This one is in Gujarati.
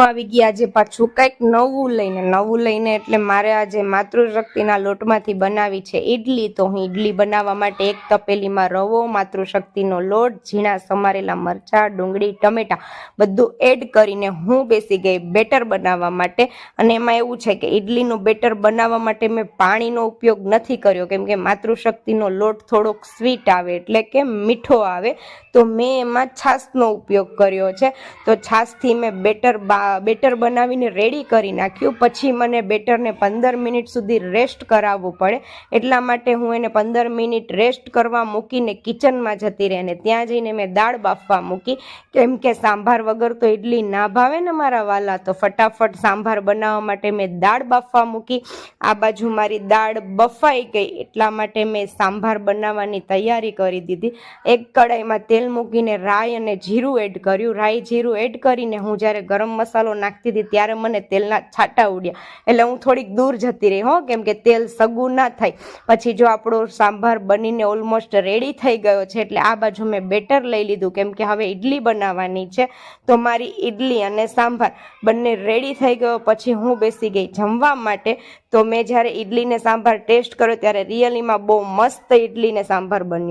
આવી ગઈ આજે પાછું કંઈક નવું લઈને એટલે મારે આજે માતૃશક્તિના લોટમાંથી બનાવી છે ઈડલી। તો હું ઈડલી બનાવવા માટે એક તપેલીમાં રવો, માતૃશક્તિનો લોટ, ઝીણા સમારેલા મરચાં, ડુંગળી, ટમેટા બધું એડ કરીને હું બેસી ગઈ બેટર બનાવવા માટે। અને એમાં એવું છે કે ઈડલીનું બેટર બનાવવા માટે મેં પાણીનો ઉપયોગ નથી કર્યો, કેમ કે માતૃશક્તિનો લોટ થોડોક સ્વીટ આવે એટલે કે મીઠો આવે, તો મેં એમાં છાશનો ઉપયોગ કર્યો છે। તો છાશથી મેં બેટર બનાવીને રેડી કરી નાખ્યું। પછી મને બેટરને 15 મિનિટ સુધી રેસ્ટ કરાવવું પડે, એટલા માટે હું એને 15 મિનિટ રેસ્ટ કરવા મૂકીને કિચનમાં જતી રહી અને ત્યાં જઈને મેં દાળ બાફવા મૂકી, કેમ કે સાંભાર વગર તો ઈડલી ના ભાવે ને મારા વાલા। તો ફટાફટ સાંભાર બનાવવા માટે મેં દાળ બાફવા મૂકી। આ બાજુ મારી દાળ બફાઈ ગઈ એટલા માટે મેં સાંભાર બનાવવાની તૈયારી કરી દીધી। એક કડાઈમાં તેલ મૂકીને રાઈ અને જીરું એડ કર્યું। રાઈ જીરું એડ કરીને હું જ્યારે ગરમ મસાલો નાખતી હતી ત્યારે મને તેલના છાંટા ઉડ્યા, એટલે હું થોડીક દૂર જતી રહી કેમ કે તેલ સગું ના થાય। પછી જો આપણો સાંભાર બનીને ઓલમોસ્ટ રેડી થઈ ગયો છે એટલે આ બાજુ મેં બેટર લઈ લીધું, કેમ કે હવે ઈડલી બનાવવાની છે। તો મારી ઈડલી અને સાંભાર બંને રેડી થઈ ગયો પછી હું બેસી ગઈ જમવા માટે। તો મેં જ્યારે ઈડલી ને સાંભાર ટેસ્ટ કર્યો ત્યારે રિયલીમાં બહુ મસ્ત ઈડલી ને સાંભાર બન્યું।